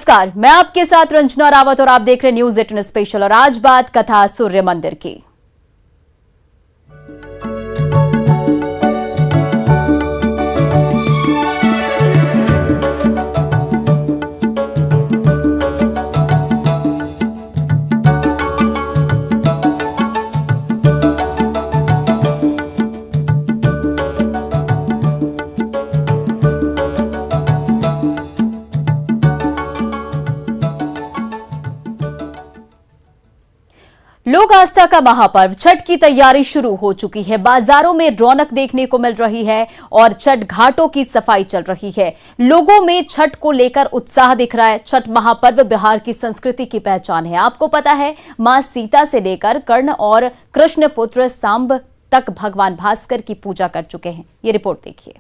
नमस्कार, मैं आपके साथ रंजना रावत और आप देख रहे हैं न्यूज 18 स्पेशल। और आज बात कथा सूर्य मंदिर की। लोक आस्था का महापर्व छठ की तैयारी शुरू हो चुकी है। बाजारों में रौनक देखने को मिल रही है और छठ घाटों की सफाई चल रही है। लोगों में छठ को लेकर उत्साह दिख रहा है। छठ महापर्व बिहार की संस्कृति की पहचान है। आपको पता है, मां सीता से लेकर कर्ण और कृष्ण पुत्र सांब तक भगवान भास्कर की पूजा कर चुके हैं। ये रिपोर्ट देखिए।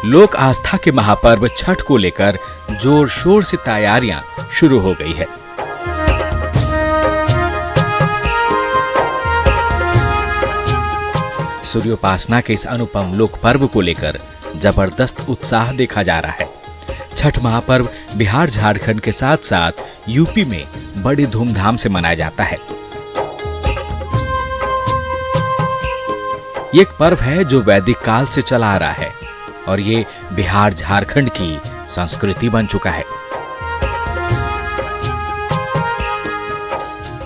लोक आस्था के महापर्व छठ को लेकर जोर शोर से तैयारियां शुरू हो गई है। सूर्योपासना के इस अनुपम लोक पर्व को लेकर जबरदस्त उत्साह देखा जा रहा है। छठ महापर्व बिहार झारखंड के साथ साथ यूपी में बड़ी धूमधाम से मनाया जाता है। ये एक पर्व है जो वैदिक काल से चला आ रहा है और ये बिहार झारखंड की संस्कृति बन चुका है।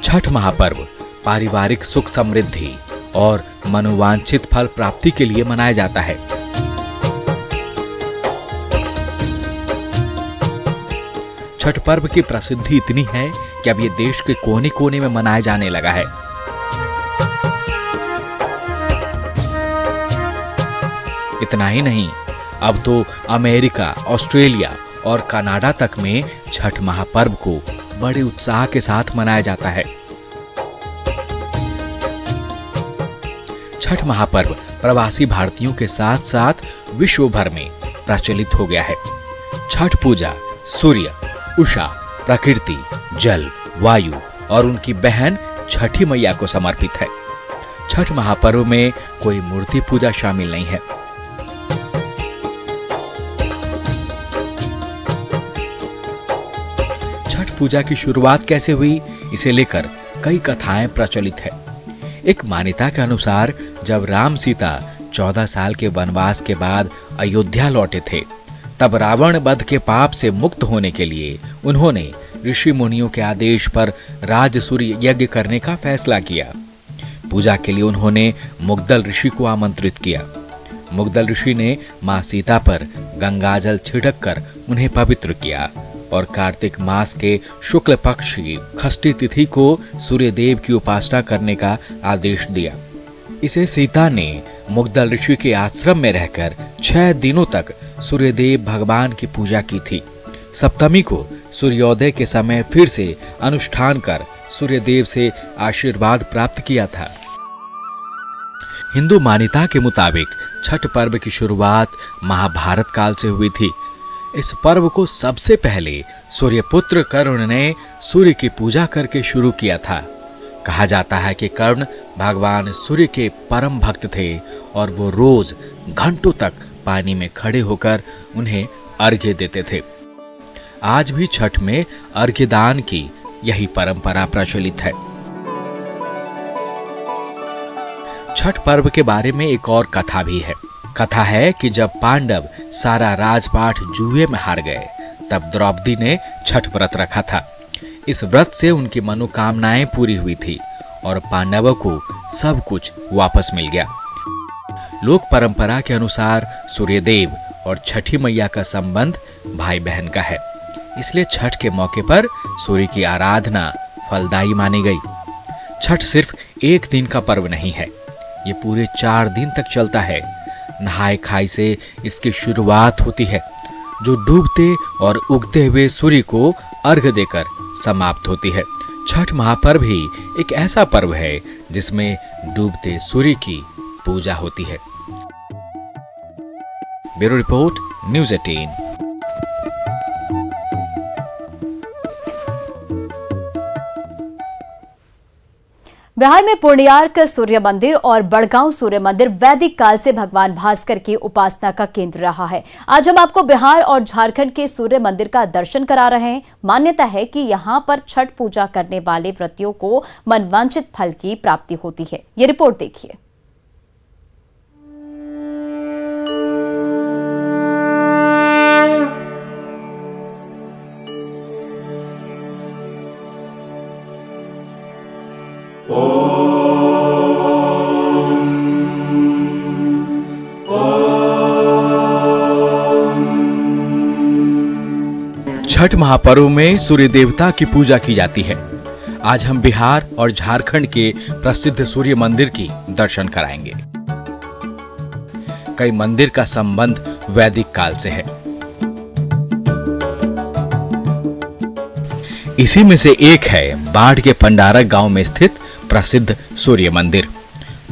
छठ महापर्व पारिवारिक सुख समृद्धि और मनोवांछित फल प्राप्ति के लिए मनाया जाता है। छठ पर्व की प्रसिद्धि इतनी है कि अब ये देश के कोने कोने में मनाया जाने लगा है। इतना ही नहीं, अब तो अमेरिका, ऑस्ट्रेलिया और कनाडा तक में छठ महापर्व को बड़े उत्साह के साथ मनाया जाता है। छठ महापर्व प्रवासी भारतीयों के साथ साथ विश्व भर में प्रचलित हो गया है। छठ पूजा सूर्य, उषा, प्रकृति, जल, वायु और उनकी बहन छठी मैया को समर्पित है। छठ महापर्व में कोई मूर्ति पूजा शामिल नहीं है। पूजा की शुरुआत कैसे हुई, इसे लेकर कई कथाएं प्रचलित है। एक मान्यता के अनुसार जब राम सीता 14 साल के वनवास के बाद अयोध्या लौटे थे, तब रावण वध के पाप से मुक्त होने के लिए उन्होंने ऋषि मुनियों के आदेश पर राजसूय यज्ञ करने का फैसला किया। पूजा के लिए उन्होंने मुग्दल ऋषि को आमंत्रित किया। मुग्दल ऋषि ने मां सीता पर गंगाजल छिड़क कर उन्हें पवित्र किया और कार्तिक मास के शुक्ल पक्ष की षष्ठी तिथि को सूर्यदेव की उपासना करने का आदेश दिया। इसे सीता ने मुग्दल ऋषि के आश्रम में रहकर 6 दिनों तक सूर्यदेव भगवान की पूजा की थी। सप्तमी को सूर्योदय के समय फिर से अनुष्ठान कर सूर्यदेव से आशीर्वाद प्राप्त किया था। हिंदू मान्यता के मुताबिक छठ पर्व की शुरुआत महाभारत काल से हुई थी। इस पर्व को सबसे पहले सूर्यपुत्र कर्ण ने सूर्य की पूजा करके शुरू किया था। कहा जाता है कि कर्ण भगवान सूर्य के परम भक्त थे और वो रोज घंटों तक पानी में खड़े होकर उन्हें अर्घ्य देते थे। आज भी छठ में अर्घ्य दान की यही परंपरा प्रचलित है। छठ पर्व के बारे में एक और कथा भी है। कथा है कि जब पांडव सारा राजपाट जुए में हार गए, तब द्रौपदी ने छठ व्रत रखा था। इस व्रत से उनकी मनोकामनाएं पूरी हुई थी और पांडवों को सब कुछ वापस मिल गया। लोक परंपरा के अनुसार सूर्यदेव और छठी मैया का संबंध भाई बहन का है, इसलिए छठ के मौके पर सूर्य की आराधना फलदायी मानी गई। छठ सिर्फ एक दिन का पर्व नहीं है, ये पूरे 4 दिन तक चलता है। नहाय खाई से इसकी शुरुआत होती है, जो डूबते और उगते हुए सूर्य को अर्घ्य देकर समाप्त होती है। छठ महापर्व ही एक ऐसा पर्व है जिसमें डूबते सूर्य की पूजा होती है। Bureau report, news 18। बिहार में पूर्णियार्क सूर्य मंदिर और बड़गांव सूर्य मंदिर वैदिक काल से भगवान भास्कर की उपासना का केंद्र रहा है। आज हम आपको बिहार और झारखंड के सूर्य मंदिर का दर्शन करा रहे हैं। मान्यता है कि यहां पर छठ पूजा करने वाले व्रतियों को मनवांछित फल की प्राप्ति होती है। ये रिपोर्ट देखिए। छठ महापर्व में सूर्य देवता की पूजा की जाती है। आज हम बिहार और झारखंड के प्रसिद्ध सूर्य मंदिर की दर्शन कराएंगे। कई मंदिर का संबंध वैदिक काल से है। इसी में से एक है बाढ़ के पंडारक गांव में स्थित प्रसिद्ध सूर्य मंदिर।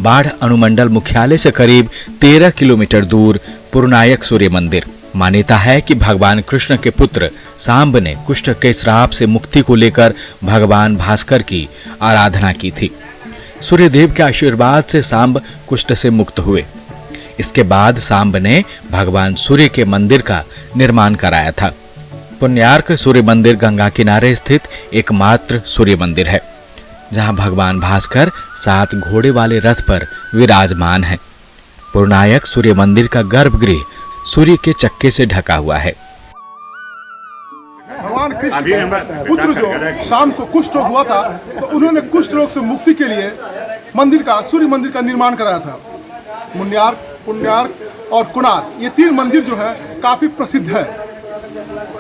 बाढ़ अनुमंडल मुख्यालय से करीब 13 किलोमीटर दूर पूर्णायक सूर्य मंदिर। मान्यता है कि भगवान कृष्ण के पुत्र सांब ने कुष्ठ के श्राप से मुक्ति को लेकर भगवान भास्कर की आराधना की थी। सूर्यदेव के आशीर्वाद से सांब कुष्ठ से मुक्त हुए। इसके बाद सांब ने भगवान सूर्य के मंदिर का निर्माण कराया था। पूर्णियार्क सूर्य मंदिर गंगा किनारे स्थित एकमात्र सूर्य मंदिर है, जहां भगवान भास्कर 7 घोड़े वाले रथ पर विराजमान है। पूर्णायक सूर्य मंदिर का गर्भगृह सूर्य के चक्के से ढका हुआ है। भगवान कृष्ण के पुत्र जो शाम को कुष्ठ रोग हुआ था, तो उन्होंने कुष्ठ रोग से मुक्ति के लिए सूर्य मंदिर का निर्माण कराया था। पुण्यार्क और कोणार्क, ये 3 मंदिर जो है काफी प्रसिद्ध है।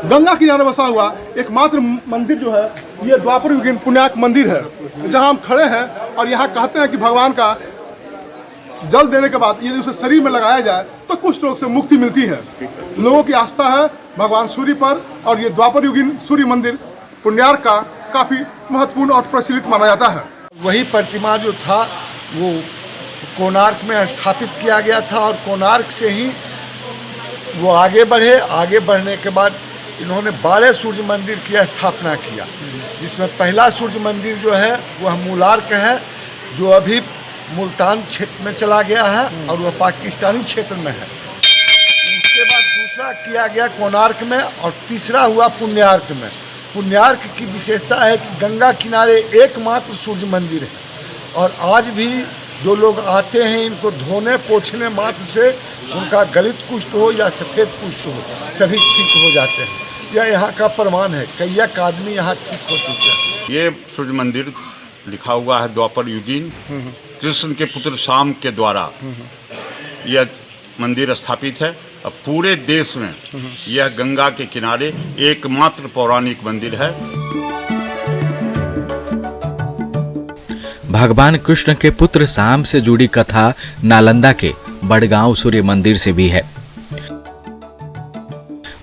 गंगा किनारे बसा हुआ एकमात्र मंदिर जो है ये द्वापर युगीन पुण्यार्क मंदिर है, जहां हम खड़े हैं। और यहाँ कहते हैं कि भगवान का जल देने के बाद यदि उसे शरीर में लगाया जाए तो कुष्ठ रोग से मुक्ति मिलती है। लोगों की आस्था है भगवान सूर्य पर, और ये द्वापर युगीन सूर्य मंदिर पुण्यार्क का काफी महत्वपूर्ण और प्रचलित माना जाता है। वही प्रतिमा जो था वो कोणार्क में स्थापित किया गया था, और कोणार्क से ही वो आगे बढ़े। आगे बढ़ने के बाद इन्होंने 12 सूर्य मंदिर की स्थापना किया, जिसमें पहला सूर्य मंदिर जो है वह मूलार्क है, जो अभी मुल्तान क्षेत्र में चला गया है और वह पाकिस्तानी क्षेत्र में है। उसके बाद दूसरा किया गया कोणार्क में, और तीसरा हुआ पुण्यार्क में। पुण्यार्क की विशेषता है कि गंगा किनारे एकमात्र सूर्य मंदिर है, और आज भी जो लोग आते हैं इनको धोने पोछने मात्र से उनका गलित कुष्ठ हो या सफ़ेद कुष्ठ हो, सभी ठीक हो जाते हैं। यह यहाँ का प्रमाण है। कई आदमी यहाँ ठीक हो चुके हैं। ये सूर्य मंदिर लिखा हुआ है द्वापर युगीन कृष्ण के पुत्र शाम के द्वारा यह मंदिर स्थापित है। अब पूरे देश में यह गंगा के किनारे एकमात्र पौराणिक मंदिर है। भगवान कृष्ण के पुत्र शाम से जुड़ी कथा नालंदा के बड़गांव सूर्य मंदिर से भी है।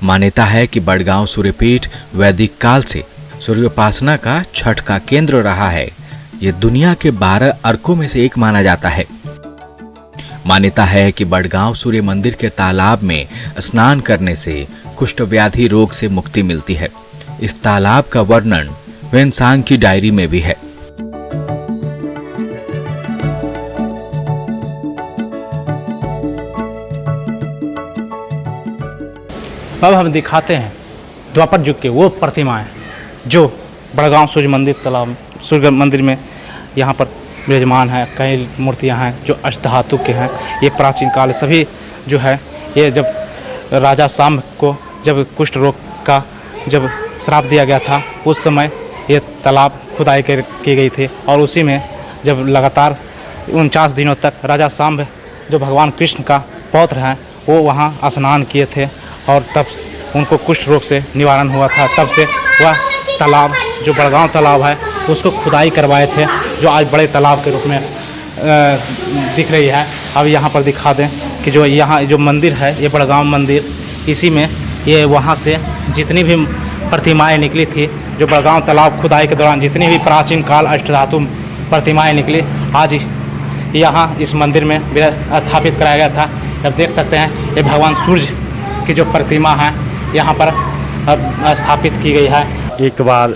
मान्यता है कि बड़गांव सूर्यपीठ वैदिक काल से सूर्योपासना का छठ का केंद्र रहा है। यह दुनिया के 12 अर्कों में से एक माना जाता है। मान्यता है कि बड़गांव सूर्य मंदिर के तालाब में स्नान करने से कुष्ठ व्याधि रोग से मुक्ति मिलती है। इस तालाब का वर्णन वेनसांग की डायरी में भी है। अब हम दिखाते हैं द्वापर युग के वो प्रतिमाएं जो बड़गांव सूर्य मंदिर तालाब सूर्य मंदिर में यहाँ पर विराजमान है। कई मूर्तियाँ हैं जो अष्टधातु के हैं। ये प्राचीन काल सभी जो है, ये जब राजा सांब को जब कुष्ठ रोग का जब श्राप दिया गया था, उस समय ये तालाब खुदाई की गई थी, और उसी में जब लगातार 49 दिनों तक राजा सांब जो भगवान कृष्ण का पौत्र हैं वो वहाँ स्नान किए थे, और तब उनको कुष्ठ रोग से निवारण हुआ था। तब से वह तालाब जो बड़गांव तालाब है उसको खुदाई करवाए थे, जो आज बड़े तालाब के रूप में दिख रही है। अब यहाँ पर दिखा दें कि जो यहाँ जो मंदिर है ये बड़गांव मंदिर, इसी में ये वहाँ से जितनी भी प्रतिमाएं निकली थी, जो बड़गांव तालाब खुदाई के दौरान जितनी भी प्राचीन काल अष्टधातु प्रतिमाएं निकली, आज यहाँ इस मंदिर में स्थापित कराया गया था। अब देख सकते हैं ये भगवान सूर्य की जो प्रतिमा है यहाँ पर स्थापित की गई है। एक बार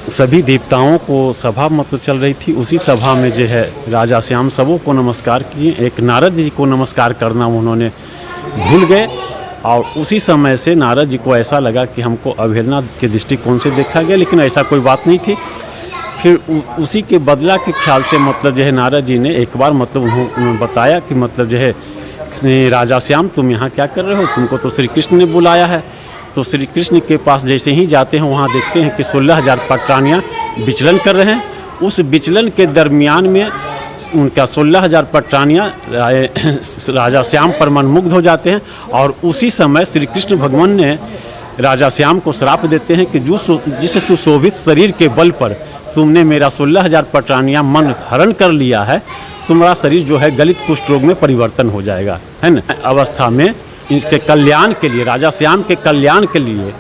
सभी देवताओं को सभा मतलब चल रही थी। उसी सभा में जो है राजा श्याम सबों को नमस्कार किए। एक नारद जी को नमस्कार करना उन्होंने भूल गए और उसी समय से नारद जी को ऐसा लगा कि हमको अवहेलना के दृष्टिकोण से देखा गया, लेकिन ऐसा कोई बात नहीं थी। फिर उसी के बदला के ख्याल से मतलब जो है नारद जी ने एक बार मतलब उन्होंने बताया कि मतलब जो है राजा श्याम तुम यहाँ क्या कर रहे हो, तुमको तो श्री कृष्ण ने बुलाया है। तो श्री कृष्ण के पास जैसे ही जाते हैं वहाँ देखते हैं कि 16,000 पटरानियाँ विचलन कर रहे हैं। उस विचलन के दरमियान में उनका 16,000 पटरानियाँ राजा श्याम पर मनमुग्ध हो जाते हैं और उसी समय श्री कृष्ण भगवान ने राजा श्याम को श्राप देते हैं कि जिस सुशोभित शरीर के बल पर तुमने मेरा 16,000 पटरानियाँ मन हरण कर लिया है, तुम्हारा शरीर जो है गलित कुष्ठ रोग में परिवर्तन हो जाएगा, है ना। अवस्था में इसके कल्याण के लिए, राजा श्याम के कल्याण के लिए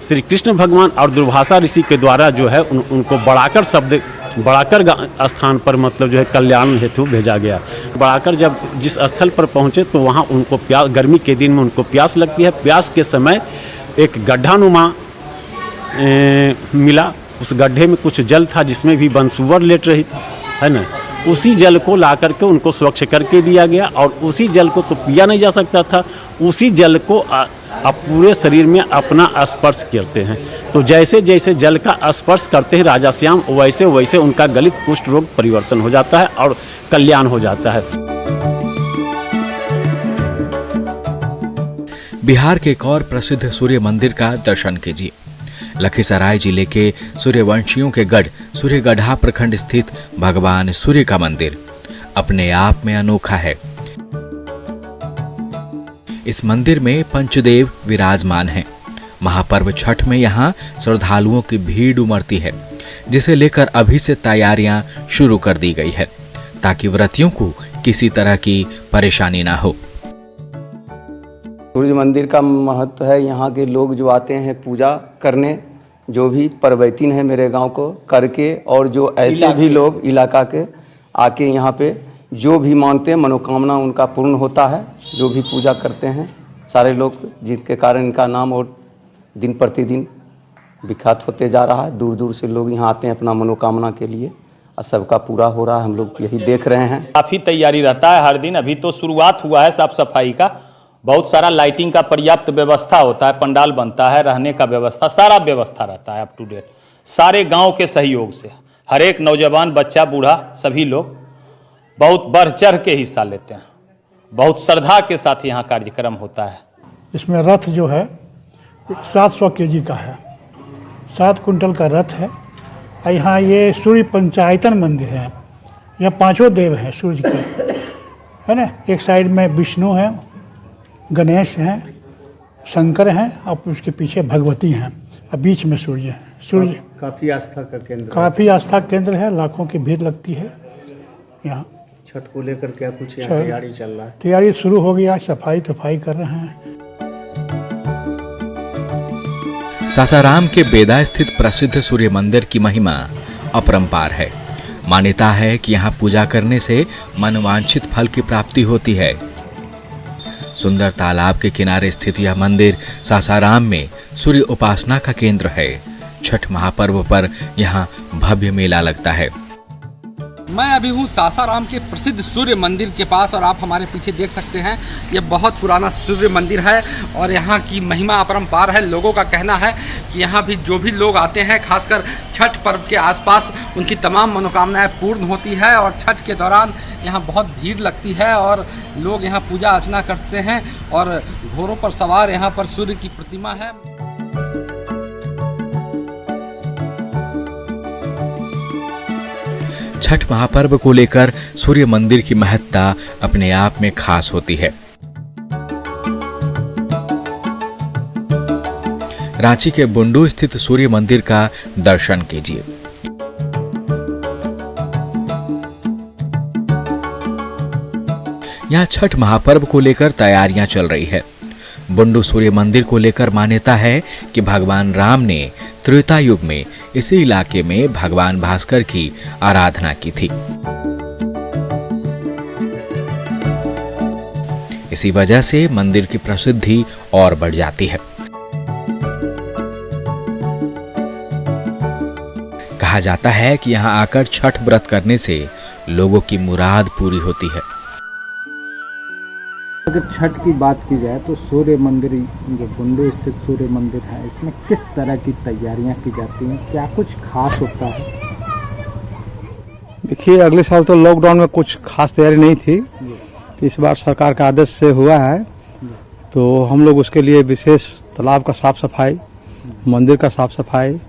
श्री कृष्ण भगवान और दुर्वासा ऋषि के द्वारा जो है उनको बढ़ाकर स्थान पर मतलब जो है कल्याण हेतु भेजा गया। बढ़ाकर जब जिस स्थल पर पहुँचे तो वहाँ उनको प्यास, गर्मी के दिन में उनको प्यास लगती है। प्यास के समय एक गड्ढानुमा मिला। उस गड्ढे में कुछ जल था जिसमें भी बनसुअर लेट रही, है ना। उसी जल को ला करके उनको स्वच्छ करके दिया गया और उसी जल को तो पिया नहीं जा सकता था। उसी जल को आप पूरे शरीर में अपना स्पर्श करते हैं, तो जैसे जैसे जल का स्पर्श करते हैं राजा श्याम, वैसे वैसे उनका गलित कुष्ठ रोग परिवर्तन हो जाता है और कल्याण हो जाता है। बिहार के एक और प्रसिद्ध सूर्य मंदिर का दर्शन कीजिए। लखीसराय जिले के सूर्यवंशियों के गढ़ सूर्यगढ़ा प्रखंड स्थित भगवान सूर्य का मंदिर अपने आप में अनोखा है। इस मंदिर में पंचदेव विराजमान हैं। महापर्व छठ में यहाँ श्रद्धालुओं की भीड़ उमड़ती है, जिसे लेकर अभी से तैयारियां शुरू कर दी गई है ताकि व्रतियों को किसी तरह की परेशानी ना हो। सूर्य मंदिर का महत्व है, यहाँ के लोग जो आते हैं पूजा करने, जो भी परवैतीन है मेरे गांव को करके, और जो ऐसे भी लोग इलाका के आके यहाँ पे जो भी मानते हैं मनोकामना उनका पूर्ण होता है। जो भी पूजा करते हैं सारे लोग, जिनके कारण इनका नाम और दिन प्रतिदिन विख्यात होते जा रहा है। दूर दूर से लोग यहाँ आते हैं अपना मनोकामना के लिए और सबका पूरा हो रहा है। हम लोग यही देख रहे हैं। काफ़ी तैयारी रहता है हर दिन। अभी तो शुरुआत हुआ है साफ सफाई का, बहुत सारा लाइटिंग का पर्याप्त व्यवस्था होता है, पंडाल बनता है, रहने का व्यवस्था, सारा व्यवस्था रहता है अप टू डेट। सारे गांव के सहयोग से हर एक नौजवान, बच्चा, बूढ़ा सभी लोग बहुत बढ़ चढ़ के हिस्सा लेते हैं। बहुत श्रद्धा के साथ यहाँ कार्यक्रम होता है। इसमें रथ जो है 700 केजी का है, 7 कुंटल का रथ है। यहाँ ये सूर्य पंचायतन मंदिर है। यहाँ 5 देव हैं सूर्य के, है ना। एक साइड में विष्णु हैं, गणेश हैं, शंकर हैं और उसके पीछे भगवती हैं और बीच में सूर्य है। सूर्य काफ़ी आस्था का केंद्र, काफ़ी आस्था केंद्र है। लाखों की भीड़ लगती है यहाँ। छठ को लेकर क्या कुछ यहाँ तैयारी चल रहा है? तैयारी शुरू हो गया, सफाई कर रहे हैं। सासाराम के बेदा स्थित प्रसिद्ध सूर्य मंदिर की महिमा अपरंपार है। मान्यता है कि यहाँ पूजा करने से मनवांछित फल की प्राप्ति होती है। सुंदर तालाब के किनारे स्थित यह मंदिर सासाराम में सूर्य उपासना का केंद्र है। छठ महापर्व पर यहाँ भव्य मेला लगता है। मैं अभी हूँ सासाराम के प्रसिद्ध सूर्य मंदिर के पास और आप हमारे पीछे देख सकते हैं ये बहुत पुराना सूर्य मंदिर है और यहाँ की महिमा अपरंपार है। लोगों का कहना है कि यहाँ भी जो भी लोग आते हैं, खासकर छठ पर्व के आसपास, उनकी तमाम मनोकामनाएं पूर्ण होती है और छठ के दौरान यहाँ बहुत भीड़ लगती है और लोग यहाँ पूजा अर्चना करते हैं और घोड़ों पर सवार यहाँ पर सूर्य की प्रतिमा है। छठ महापर्व को लेकर सूर्य मंदिर की महत्ता अपने आप में खास होती है। रांची के बुंडू स्थित सूर्य मंदिर का दर्शन कीजिए। यहाँ छठ महापर्व को लेकर तैयारियां चल रही है। बुंडू सूर्य मंदिर को लेकर मान्यता है कि भगवान राम ने त्रेता युग में इसी इलाके में भगवान भास्कर की आराधना की थी। इसी वजह से मंदिर की प्रसिद्धि और बढ़ जाती है। कहा जाता है कि यहाँ आकर छठ व्रत करने से लोगों की मुराद पूरी होती है। अगर छठ की बात की जाए तो सूर्य मंदिर, जो बुंडू स्थित सूर्य मंदिर है, इसमें किस तरह की तैयारियां की जाती हैं, क्या कुछ खास होता है? देखिए, अगले साल तो लॉकडाउन में कुछ खास तैयारी नहीं थी, इस बार सरकार का आदेश से हुआ है, तो हम लोग उसके लिए विशेष तालाब का साफ सफाई, मंदिर का साफ सफाई,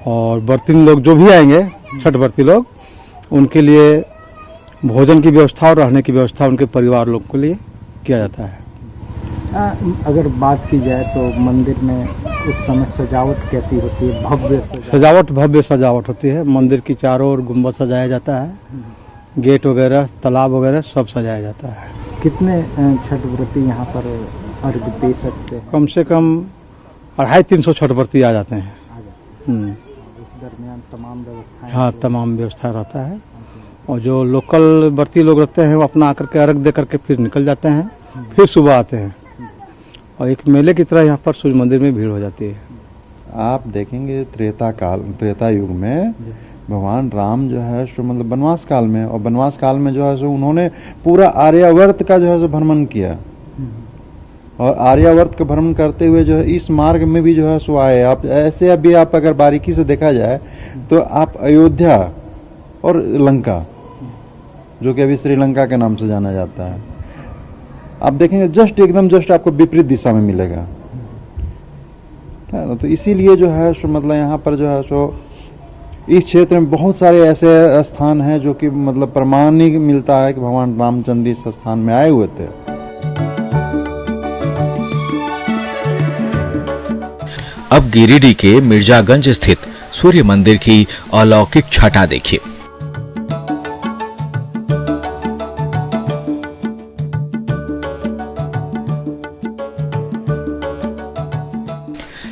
और व्रती लोग जो भी आएंगे, छठ व्रती लोग, उनके लिए भोजन की व्यवस्था और रहने की व्यवस्था उनके परिवार लोग के लिए किया जाता है। अगर बात की जाए तो मंदिर में उस समय सजावट कैसी होती है? भव्य सजावट होती है। मंदिर की चारों ओर गुम्बद सजाया जाता है, गेट वगैरह, तालाब वगैरह सब सजाया जाता है। कितने छठ व्रती यहाँ पर अर्घ दे सकते हैं? कम से कम 250-300 छठ व्रती आ जाते हैं। इस दरमियान तमाम व्यवस्थाएं? हाँ, तमाम व्यवस्था रहता है, और जो लोकल व्रती लोग रहते हैं वो अपना आकर के अर्घ दे करके फिर निकल जाते हैं, फिर सुबह आते हैं, और एक मेले की तरह यहाँ पर सूर्य मंदिर में भीड़ हो जाती है। आप देखेंगे त्रेता युग में भगवान राम जो है सो मतलब वनवास काल में, और वनवास काल में जो है सो उन्होंने पूरा आर्यावर्त का जो है सो भ्रमण किया, और आर्यावर्त का भ्रमण करते हुए जो है इस मार्ग में भी जो है सो आए। आप ऐसे अभी आप अगर बारीकी से देखा जाए तो आप अयोध्या और लंका, जो कि अभी श्रीलंका के नाम से जाना जाता है, आप देखेंगे एकदम जस्ट आपको विपरीत दिशा में मिलेगा, है ना। तो इसीलिए जो है सो मतलब यहाँ पर जो है सो इस क्षेत्र में बहुत सारे ऐसे स्थान हैं जो कि मतलब प्रमाण ही मिलता है कि भगवान रामचंद्र इस स्थान में आए हुए थे। अब गिरिडीह के मिर्जागंज स्थित सूर्य मंदिर की अलौकिक छटा देखिए।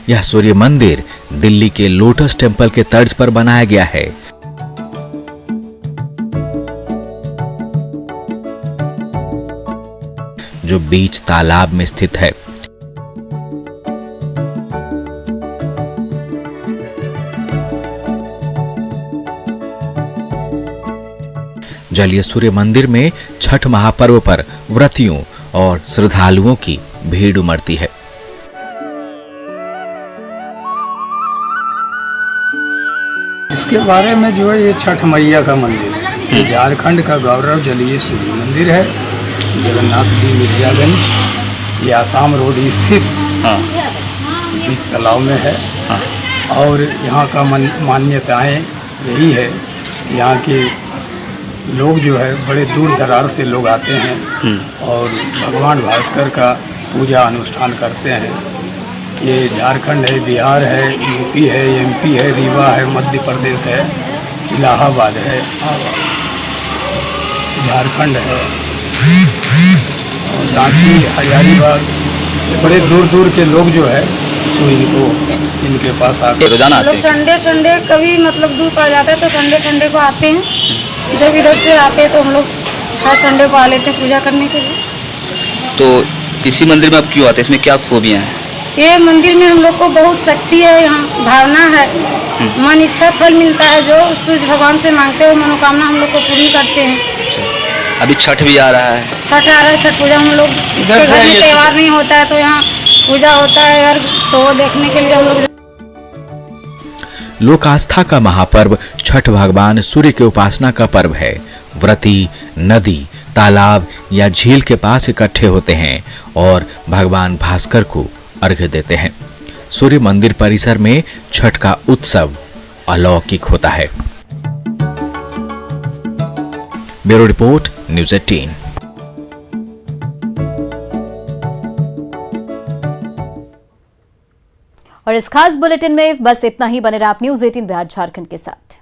यह सूर्य मंदिर दिल्ली के लोटस टेम्पल के तर्ज पर बनाया गया है। जो बीच तालाब में स्थित है। जलीय सूर्य मंदिर में छठ महापर्व पर व्रतियों और श्रद्धालुओं की भीड़ उमड़ती है। इसके बारे में जो है, ये छठ मैया का मंदिर है, झारखंड का गौरव जलीय सूर्य मंदिर है, जगन्नाथपुरी मिर्जागंज, ये आसाम रोड स्थित बीच तालाब में है। और यहाँ का मान्यताएं यही है, यहाँ के लोग जो है बड़े दूर दरार से लोग आते हैं और भगवान भास्कर का पूजा अनुष्ठान करते हैं। ये झारखंड है, बिहार है, यूपी है, एमपी है, रीवा है, मध्य प्रदेश है, इलाहाबाद है, झारखंड है, और रांची, हजारीबाग, बड़े दूर दूर के लोग जो है सो इनके पास आते रोजाना आते हैं। संडे कभी मतलब दूर पड़ जाता है तो संडे को आते हैं। जब इधर से आते हैं तो हम लोग हर संडे को आ लेते हैं पूजा करने के लिए। तो इसी मंदिर में आप क्यों आते हैं? इसमें क्या खूबियाँ हैं? ये मंदिर में हम लोग को बहुत शक्ति है, यहाँ भावना है, मन इच्छा फल मिलता है, जो सूर्य भगवान से मांगते हो मनोकामना हम लोग को पूरी करते हैं। अभी छठ भी आ रहा है। छठ आ रहा है, छठ पूजा हम लोग घर में त्योहार नहीं होता है तो यहाँ पूजा होता है यार, तो देखने के लिए हम लोग। लोक आस्था का महापर्व छठ भगवान सूर्य की उपासना का पर्व है। व्रती नदी, तालाब या झील के पास इकट्ठे होते हैं और भगवान भास्कर को अर्घ्य देते हैं। सूर्य मंदिर परिसर में छठ का उत्सव अलौकिक होता है। Bureau report, news 18। और इस खास बुलेटिन में बस इतना ही। बने रहा आप न्यूज़ 18 बिहार झारखंड के साथ।